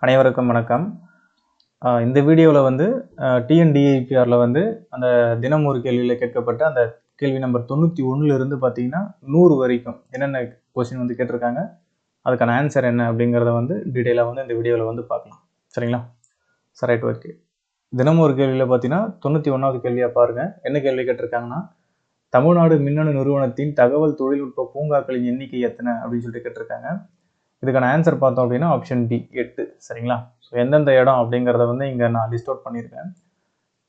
அனைவருக்கும் வணக்கம். இந்த வீடியோவில் வந்து டிஎன்டிஐபிஆரில் வந்து அந்த தினம் ஒரு கேள்வியில் கேட்கப்பட்ட அந்த கேள்வி நம்பர் 91 பார்த்தீங்கன்னா 100 வரைக்கும் என்னென்ன கொஸ்டின் வந்து கேட்டிருக்காங்க, அதுக்கான ஆன்சர் என்ன அப்படிங்கிறத வந்து டீட்டெயிலாக வந்து இந்த வீடியோவில் வந்து பார்க்கலாம். சரிங்களா? சரி, ரைட், ஓகே. தினம் ஒரு கேள்வியில் பார்த்தீங்கன்னா 91வது கேள்வியாக பாருங்கள். என்ன கேள்வி கேட்டிருக்காங்கன்னா, தமிழ்நாடு மின்னணு நிறுவனத்தின் தகவல் தொழில்நுட்ப பூங்காக்களின் எண்ணிக்கை எத்தனை அப்படின்னு சொல்லிட்டு கேட்டிருக்காங்க. இதுக்கான ஆன்சர் பார்த்தோம் அப்படின்னா ஆப்ஷன் டி 8. சரிங்களா? ஸோ எந்தெந்த இடம் அப்படிங்கிறத வந்து இங்கே நான் லிஸ்ட் அவுட் பண்ணியிருக்கேன்.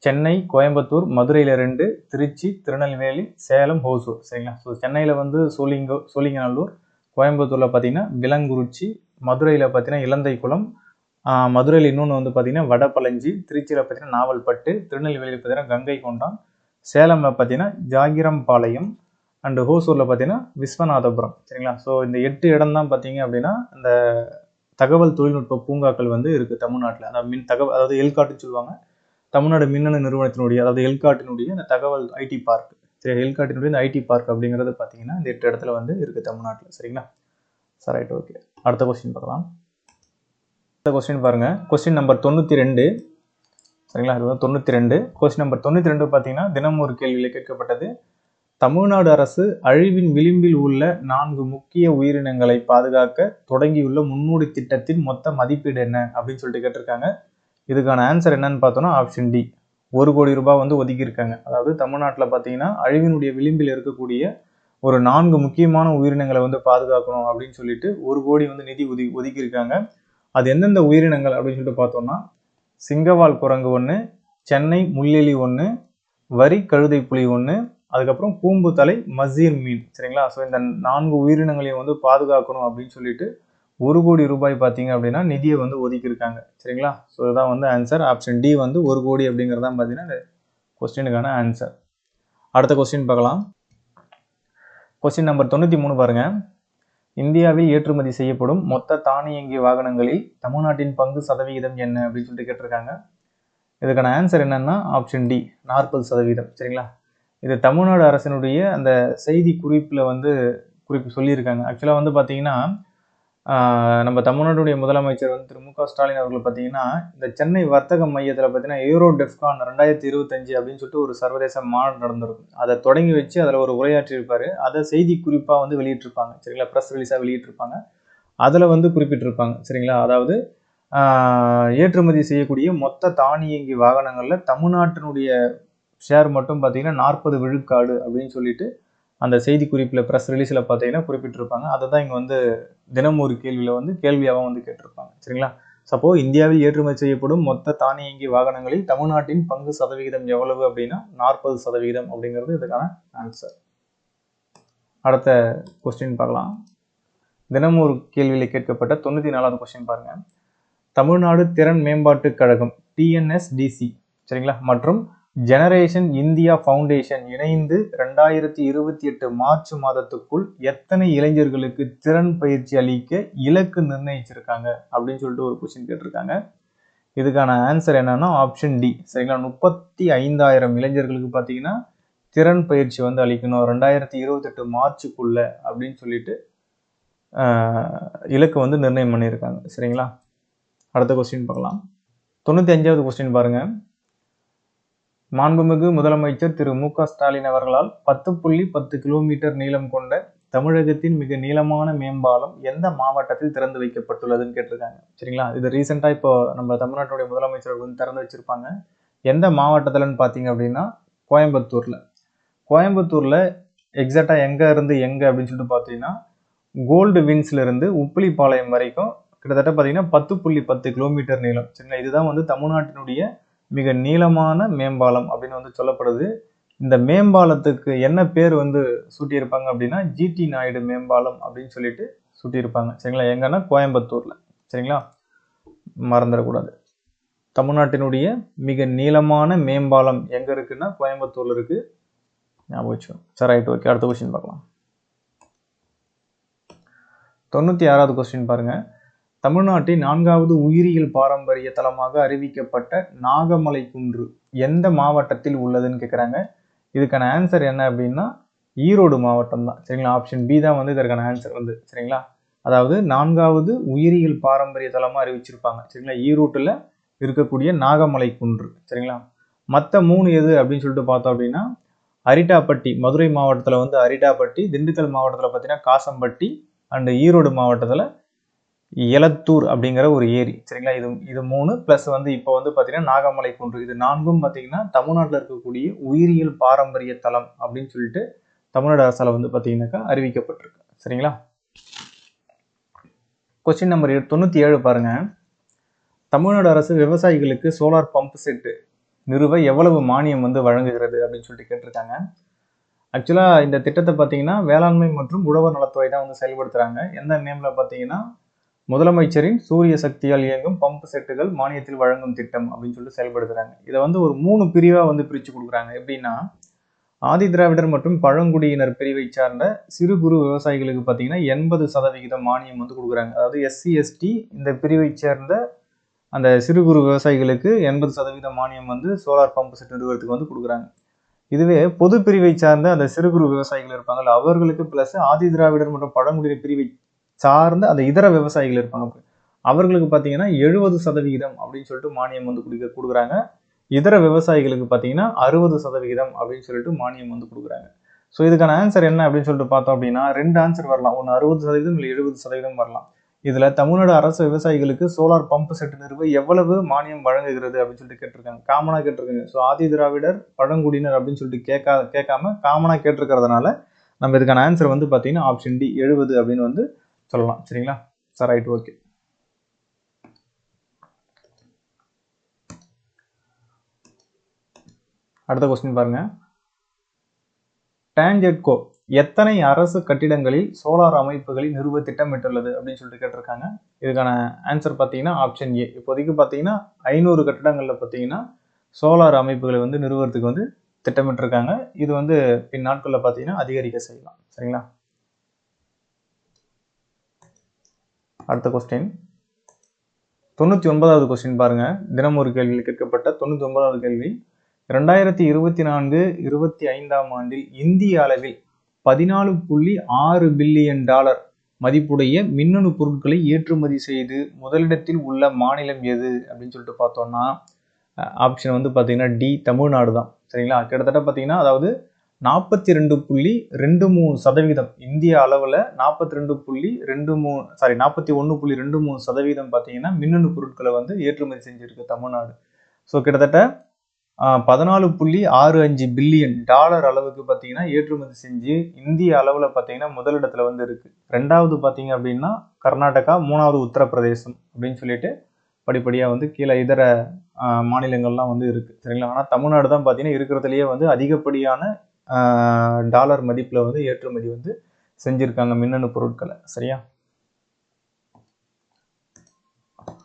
சென்னை, கோயம்புத்தூர், மதுரையில் 2, திருச்சி, திருநெல்வேலி, சேலம், ஹோசூர். சரிங்களா? ஸோ சென்னையில் வந்து சோழிங்கநல்லூர், கோயம்புத்தூரில் பார்த்தீங்கன்னா விலங்குறிச்சி, மதுரையில் பார்த்தீங்கன்னா இலந்தைக்குளம், மதுரையில் இன்னொன்று வந்து பார்த்தீங்கன்னா வடபழஞ்சி, திருச்சியில் பார்த்தீங்கன்னா நாவல்பட்டு, திருநெல்வேலியில் பார்த்தீங்கன்னா கங்கை கொண்டான், சேலமில் பார்த்தீங்கன்னா ஜாகிரம்பாளையம் அண்டு ஹோசூரில் பார்த்தீங்கன்னா விஸ்வநாதபுரம். சரிங்களா? ஸோ இந்த 8 இடம் தான் பார்த்தீங்க அப்படின்னா இந்த தகவல் தொழில்நுட்ப பூங்காக்கள் வந்து இருக்குது தமிழ்நாட்டில். அதாவது எல்காட்டுன்னு சொல்லுவாங்க. தமிழ்நாடு மின்னணு நிறுவனத்தினுடைய, அதாவது எல்காட்டினுடைய இந்த தகவல் ஐடி பார்க். சரி, எல்காட்டினுடைய இந்த ஐடி பார்க் அப்படிங்கிறது பார்த்தீங்கன்னா இந்த 8 இடத்துல வந்து இருக்குது தமிழ்நாட்டில். சரிங்களா? சரி, ரைட், ஓகே. அடுத்த கொஸ்டின் பார்க்கலாம். அடுத்த கொஸ்டின் பாருங்கள். Question number 92. சரிங்களா? இது வந்து 92. கொஸ்டின் நம்பர் 92 பார்த்தீங்கன்னா தினம் ஒரு கேள்வியில் கேட்கப்பட்டது. தமிழ்நாடு அரசு அழிவின் விளிம்பில் உள்ள 4 முக்கிய உயிரினங்களை பாதுகாக்க தொடங்கியுள்ள முன்னோடி திட்டத்தின் மொத்த மதிப்பீடு என்ன அப்படின்னு சொல்லிட்டு கேட்டிருக்காங்க. இதுக்கான ஆன்சர் என்னன்னு பார்த்தோம்னா ஆப்ஷன் டி 1 கோடி ரூபாய் வந்து ஒதுக்கியிருக்காங்க. அதாவது தமிழ்நாட்டில் பார்த்தீங்கன்னா அழிவினுடைய விளிம்பில் இருக்கக்கூடிய ஒரு 4 முக்கியமான உயிரினங்களை வந்து பாதுகாக்கணும் அப்படின்னு சொல்லிட்டு 1 கோடி வந்து நிதி ஒதுக்கியிருக்காங்க. அது எந்தெந்த உயிரினங்கள் அப்படின்னு சொல்லிட்டு பார்த்தோம்னா சிங்கவால் குரங்கு 1, சென்னை முள்ளெலி 1, வரி கழுதை புலி 1, அதுக்கப்புறம் கூம்பு தலை மசீர் மீன். சரிங்களா? ஸோ இந்த 4 உயிரினங்களையும் வந்து பாதுகாக்கணும் அப்படின்னு சொல்லிட்டு 1 கோடி ரூபாய் பார்த்தீங்க அப்படின்னா நிதியை வந்து ஒதுக்கியிருக்காங்க. சரிங்களா? ஸோ இதுதான் வந்து ஆன்சர். ஆப்ஷன் டி வந்து 1 கோடி அப்படிங்கிறதான் பார்த்தீங்கன்னா இந்த கொஸ்டினுக்கான ஆன்சர். அடுத்த கொஸ்டின் பார்க்கலாம். கொஸ்டின் நம்பர் 93 பாருங்க. இந்தியாவில் ஏற்றுமதி செய்யப்படும் மொத்த தானியங்கி வாகனங்களில் தமிழ்நாட்டின் பங்கு சதவிகிதம் என்ன அப்படின்னு சொல்லிட்டு கேட்டிருக்காங்க. இதுக்கான ஆன்சர் என்னன்னா ஆப்ஷன் டி 40%. சரிங்களா? இது தமிழ்நாடு அரசினுடைய அந்த செய்தி குறிப்பில் வந்து சொல்லியிருக்காங்க. ஆக்சுவலாக வந்து பார்த்தீங்கன்னா நம்ம தமிழ்நாட்டுடைய முதலமைச்சர் வந்து திரு மு.க. ஸ்டாலின் அவர்கள் பார்த்தீங்கன்னா இந்த சென்னை வர்த்தக மையத்தில் பார்த்தீங்கன்னா ஏரோ டெஃப்கான் 2025 அப்படின்னு சொல்லிட்டு ஒரு சர்வதேச மாநாடு நடந்திருக்கும். அதை தொடங்கி வச்சு அதில் ஒரு உரையாற்றியிருப்பாரு. அதை செய்தி குறிப்பாக வந்து வெளியிட்டிருப்பாங்க. சரிங்களா? ப்ரெஸ் ரிலீஸாக வெளியிட்டிருப்பாங்க. அதில் வந்து குறிப்பிட்டிருப்பாங்க. சரிங்களா? அதாவது ஏற்றுமதி செய்யக்கூடிய மொத்த தானியங்கி வாகனங்களில் தமிழ்நாட்டினுடைய ஷேர் மட்டும் பார்த்தீங்கன்னா 40 விழுக்காடு அப்படின்னு சொல்லிட்டு அந்த செய்தி குறிப்பில் ப்ரெஸ் ரிலீஸில் பார்த்தீங்கன்னா குறிப்பிட்டிருப்பாங்க. அதை தான் இங்கே வந்து தினம் ஒரு கேள்வியில் வந்து கேள்வியாக வந்து கேட்டிருப்பாங்க. சரிங்களா? சப்போ இந்தியாவில் ஏற்றுமதி செய்யப்படும் மொத்த தானியங்கி வாகனங்களில் தமிழ்நாட்டின் பங்கு சதவிகிதம் எவ்வளவு அப்படின்னா 40% அப்படிங்கிறது இதுக்கான ஆன்சர். அடுத்த கொஸ்டின் பார்க்கலாம். தினம் ஒரு கேள்வியில் கேட்கப்பட்ட 94வது கொஸ்டின் பாருங்க. தமிழ்நாடு திறன் மேம்பாட்டு கழகம் TNSDC சரிங்களா மற்றும் ஜெனரேஷன் இந்தியா ஃபவுண்டேஷன் இணைந்து 2028 மார்ச் மாதத்துக்குள் எத்தனை இளைஞர்களுக்கு திறன் பயிற்சி அளிக்க இலக்கு நிர்ணயிச்சிருக்காங்க அப்படின்னு சொல்லிட்டு ஒரு கொஸ்டின் கேட்டிருக்காங்க. இதுக்கான ஆன்சர் என்னன்னா ஆப்ஷன் டி. சரிங்களா? 35,000 இளைஞர்களுக்கு பார்த்தீங்கன்னா திறன் பயிற்சி வந்து அளிக்கணும் 2028 மார்ச்சுக்குள்ள அப்படின்னு சொல்லிட்டு இலக்கு வந்து நிர்ணயம் பண்ணியிருக்காங்க. சரிங்களா? அடுத்த கொஸ்டின் பார்க்கலாம். 95வது கொஸ்டின் பாருங்க. மாண்புமிகு முதலமைச்சர் திரு மு.க. ஸ்டாலின் அவர்களால் 10.10 கிலோமீட்டர் நீளம் கொண்ட தமிழகத்தின் மிக நீளமான மேம்பாலம் எந்த மாவட்டத்தில் திறந்து வைக்கப்பட்டுள்ளதுன்னு கேட்டிருக்காங்க. சரிங்களா? இது ரீசெண்டாக இப்போ நம்ம தமிழ்நாட்டுடைய முதலமைச்சர் வந்து திறந்து வச்சிருப்பாங்க. எந்த மாவட்டத்தில்னு பார்த்தீங்க அப்படின்னா கோயம்புத்தூர்ல எக்ஸாக்டாக எங்கே இருந்து எங்கே அப்படின்னு சொல்லிட்டு பார்த்தீங்கன்னா கோல்டு வின்ஸ்ல இருந்து உப்பிலிப்பாளையம் வரைக்கும் கிட்டத்தட்ட பார்த்தீங்கன்னா 10.10 கிலோமீட்டர் நீளம். சரிங்களா? இதுதான் வந்து தமிழ்நாட்டினுடைய மிக நீளமான மேம்பாலம் அப்படின்னு வந்து சொல்லப்படுது. இந்த மேம்பாலத்துக்கு என்ன பேர் வந்து சூட்டியிருப்பாங்க அப்படின்னா ஜிடி நாயுடு மேம்பாலம் அப்படின்னு சொல்லிட்டு சூட்டியிருப்பாங்க. சரிங்களா? எங்கன்னா கோயம்புத்தூர்ல. சரிங்களா? மறந்துடக்கூடாது. தமிழ்நாட்டினுடைய மிக நீளமான மேம்பாலம் எங்க இருக்குன்னா கோயம்புத்தூர்ல இருக்கு. ஞாபகம் வச்சுக்கோங்க. சரி, ரைட், ஓகே. அடுத்த கொஸ்டின் பார்க்கலாம். 96வது கொஸ்டின் பாருங்க. தமிழ்நாட்டின் 4வது உயிரியல் பாரம்பரிய தலமாக அறிவிக்கப்பட்ட நாகமலை குன்று எந்த மாவட்டத்தில் உள்ளதுன்னு கேட்குறாங்க. இதுக்கான ஆன்சர் என்ன அப்படின்னா ஈரோடு மாவட்டம் தான். சரிங்களா? ஆப்ஷன் பி தான் வந்து இதற்கான ஆன்சர் வந்து. சரிங்களா? அதாவது 4வது உயிரியல் பாரம்பரிய தலமாக அறிவிச்சிருப்பாங்க. சரிங்களா, ஈரோட்டில் இருக்கக்கூடிய நாகமலை குன்று. சரிங்களா, மற்ற 3 எது அப்படின்னு சொல்லிட்டு பார்த்தோம் அப்படின்னா, அரிட்டாப்பட்டி மதுரை மாவட்டத்தில் வந்து அரிட்டாப்பட்டி, திண்டுக்கல் மாவட்டத்தில் பார்த்தீங்கன்னா காசம்பட்டி, அண்ட் ஈரோடு மாவட்டத்தில் எலத்தூர் அப்படிங்கிற ஒரு ஏரி. சரிங்களா, இது 3 ப்ளஸ் வந்து இப்போ வந்து பார்த்தீங்கன்னா நாகமலை குன்று. இது 4ம் பார்த்தீங்கன்னா தமிழ்நாட்டில் இருக்கக்கூடிய உயிரியல் பாரம்பரிய தலம் அப்படின்னு சொல்லிட்டு தமிழ்நாடு அரசால் வந்து பார்த்தீங்கன்னாக்கா அறிவிக்கப்பட்டிருக்கு. சரிங்களா, கொஸ்டின் நம்பர் 97 பாருங்க. தமிழ்நாடு அரசு விவசாயிகளுக்கு சோலார் பம்ப் செட்டு நிறுவ எவ்வளவு மானியம் வந்து வழங்குகிறது அப்படின்னு சொல்லிட்டு கேட்டிருக்காங்க. ஆக்சுவலாக இந்த திட்டத்தை பார்த்தீங்கன்னா வேளாண்மை மற்றும் உழவர் நலத்துறை தான் வந்து செயல்படுத்துறாங்க. எந்த நேம்ல பார்த்தீங்கன்னா முதலமைச்சரின் சூரிய சக்தியால் இயங்கும் பம்ப் செட்டுகள் மானியத்தில் வழங்கும் திட்டம் அப்படின்னு சொல்லிட்டு செயல்படுத்துறாங்க. இதை வந்து ஒரு 3 பிரிவா வந்து பிரிச்சு கொடுக்குறாங்க. எப்படின்னா, ஆதி திராவிடர் மற்றும் பழங்குடியினர் பிரிவை சார்ந்த சிறு குறு விவசாயிகளுக்கு பார்த்தீங்கன்னா 80% மானியம் வந்து கொடுக்குறாங்க. அதாவது எஸ்சி எஸ்டி இந்த பிரிவை சேர்ந்த அந்த சிறு குறு விவசாயிகளுக்கு 80% மானியம் வந்து சோலார் பம்ப் செட் நிறுவனத்துக்கு வந்து கொடுக்குறாங்க. இதுவே பொது பிரிவை சார்ந்த அந்த சிறு குறு விவசாயிகள் இருப்பாங்கல்ல, அவர்களுக்கு பிளஸ் ஆதி திராவிடர் மற்றும் பழங்குடியினர் பிரிவை சார்ந்த அந்த இதர விவசாயிகள் இருப்பாங்க, அவர்களுக்கு பார்த்தீங்கன்னா 70% அப்படின்னு சொல்லிட்டு மானியம் வந்து கொடுக்குறாங்க. இதர விவசாயிகளுக்கு பார்த்தீங்கன்னா 60% அப்படின்னு சொல்லிட்டு மானியம் வந்து கொடுக்குறாங்க. ஸோ இதுக்கான ஆன்சர் என்ன அப்படின்னு சொல்லிட்டு பார்த்தோம் அப்படின்னா 2 ஆன்சர் வரலாம். ஒன்று 60% இல்லை 70% வரலாம். இதுல தமிழ்நாடு அரசு விவசாயிகளுக்கு சோலார் பம்ப் செட் நிறுவ எவ்வளவு மானியம் வழங்குகிறது அப்படின்னு சொல்லிட்டு கேட்டிருக்காங்க. காமனா கேட்டிருக்காங்க. ஸோ ஆதி திராவிடர் பழங்குடியினர் அப்படின்னு சொல்லிட்டு கேட்காம காமனா கேட்டிருக்கிறதுனால நம்ம இதுக்கான ஆன்சர் வந்து பார்த்தீங்கன்னா ஆப்ஷன் டி 70 அப்படின்னு வந்து சொல்லலாம். சரிங்களா சார், ரைட், ஓகே. அடுத்த கொஸ்டின் பாருங்க. டான்ஜெட்கோ எத்தனை அரசு கட்டிடங்களில் சோலார் அமைப்புகளை நிறுவ திட்டமிட்டுள்ளது அப்படின்னு சொல்லிட்டு கேட்டிருக்காங்க. இதுக்கான ஆன்சர் பார்த்தீங்கன்னா ஆப்ஷன் ஏ. இப்போதைக்கு பார்த்தீங்கன்னா 500 கட்டிடங்கள்ல பார்த்தீங்கன்னா சோலார் அமைப்புகளை வந்து நிறுவனத்துக்கு வந்து திட்டமிட்டிருக்காங்க. இது வந்து பின் நாட்களில் பார்த்தீங்கன்னா அதிகரிக்க செய்யலாம். சரிங்களா, அடுத்த கொஸ்டின் 99வது கொஸ்டின் பாருங்க. தினம் ஒரு கேள்வியில் கேட்கப்பட்ட 99வது கேள்வி. 2024-25 ஆண்டில் இந்திய அளவில் $14.6 பில்லியன் மதிப்புடைய மின்னணு பொருட்களை ஏற்றுமதி செய்து முதலிடத்தில் உள்ள மாநிலம் எது அப்படின்னு சொல்லிட்டு பார்த்தோம்னா ஆப்ஷன் வந்து பார்த்தீங்கன்னா டி, தமிழ்நாடு தான். சரிங்களா, கிட்டத்தட்ட பார்த்தீங்கன்னா அதாவது 41.23% இந்திய அளவில் 41.23% பார்த்தீங்கன்னா மின்னணு பொருட்களை வந்து ஏற்றுமதி செஞ்சிருக்கு தமிழ்நாடு. ஸோ கிட்டத்தட்ட $14.65 பில்லியன் அளவுக்கு பார்த்தீங்கன்னா ஏற்றுமதி செஞ்சு இந்திய அளவில் பார்த்தீங்கன்னா முதலிடத்துல வந்து இருக்கு. 2வது பார்த்தீங்க அப்படின்னா கர்நாடகா, 3வது உத்தரப்பிரதேசம் அப்படின்னு சொல்லிட்டு படிப்படியாக வந்து கீழே இதர மாநிலங்கள்லாம் வந்து இருக்கு. சரிங்களா, ஆனால் தமிழ்நாடு தான் பார்த்தீங்கன்னா இருக்கிறதுலேயே வந்து அதிகப்படியான டாலர் மதிப்பில் வந்து ஏற்றுமதி வந்து செஞ்சிருக்காங்க மின்னணு பொருட்களை. சரியா,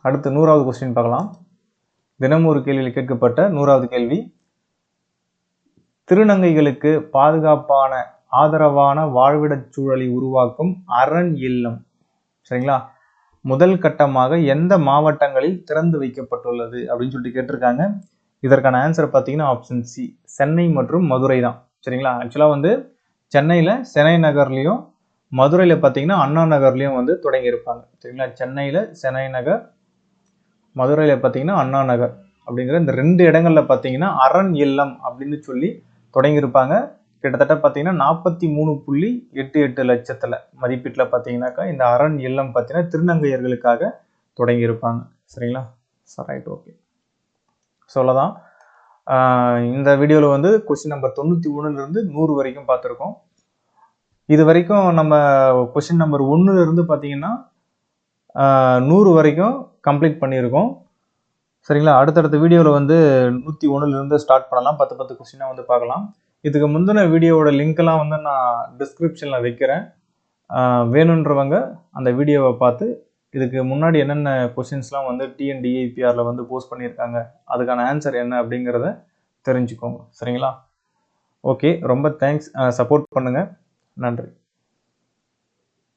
அடுத்து 100வது கொஸ்டின் பார்க்கலாம். தினம் ஒரு கேள்வியில் கேட்கப்பட்ட 100வது கேள்வி. திருநங்கைகளுக்கு பாதுகாப்பான ஆதரவான வாழ்விடச் சூழலை உருவாக்கும் அரண் இல்லம் சரிங்களா முதல் கட்டமாக எந்த மாவட்டங்களில் திறந்து வைக்கப்பட்டுள்ளது அப்படின்னு சொல்லிட்டு கேட்டிருக்காங்க. இதற்கான ஆன்சர் பார்த்தீங்கன்னா ஆப்ஷன் சி, சென்னை மற்றும் மதுரை தான். சரிங்களா, ஆக்சுவலாக வந்து சென்னையில் சென்னை நகர்லையும் மதுரையில் பார்த்தீங்கன்னா அண்ணா நகர்லையும் வந்து தொடங்கியிருப்பாங்க. சரிங்களா, சென்னையில் சென்னை நகர், மதுரையில் பார்த்தீங்கன்னா அண்ணா நகர் அப்படிங்கிற இந்த 2 இடங்கள்ல பார்த்தீங்கன்னா அரண் இல்லம் அப்படின்னு சொல்லி தொடங்கியிருப்பாங்க. கிட்டத்தட்ட பார்த்தீங்கன்னா 43.88 லட்சத்தில் மதிப்பீட்டில் பார்த்தீங்கன்னாக்கா இந்த அரண் இல்லம் பார்த்தீங்கன்னா திருநங்கையர்களுக்காக தொடங்கியிருப்பாங்க. சரிங்களா, ரைட், ஓகே. சொல்லதான் இந்த வீடியோவில் வந்து கொஸ்டின் நம்பர் 91 100 வரைக்கும் பார்த்துருக்கோம். இது வரைக்கும் நம்ம கொஸ்டின் நம்பர் 1 பார்த்தீங்கன்னா 100 வரைக்கும் கம்ப்ளீட் பண்ணியிருக்கோம். சரிங்களா, அடுத்தடுத்த வீடியோவில் வந்து 101 ஸ்டார்ட் பண்ணலாம். 10 கொஸ்டினாக வந்து பார்க்கலாம். இதுக்கு முந்தின வீடியோவோட லிங்க்கெல்லாம் வந்து நான் டிஸ்கிரிப்ஷனில் வைக்கிறேன். வேணுன்றவங்க அந்த வீடியோவை பார்த்து இதுக்கு முன்னாடி என்னென்ன கொஸ்டின்ஸ்லாம் வந்து டிஎன்டிஐபிஆரில் வந்து போஸ்ட் பண்ணியிருக்காங்க, அதுக்கான ஆன்சர் என்ன அப்படிங்கிறத தெரிஞ்சுக்கோங்க. சரிங்களா, ஓகே, ரொம்ப தேங்க்ஸ். சப்போர்ட் பண்ணுங்கள். நன்றி.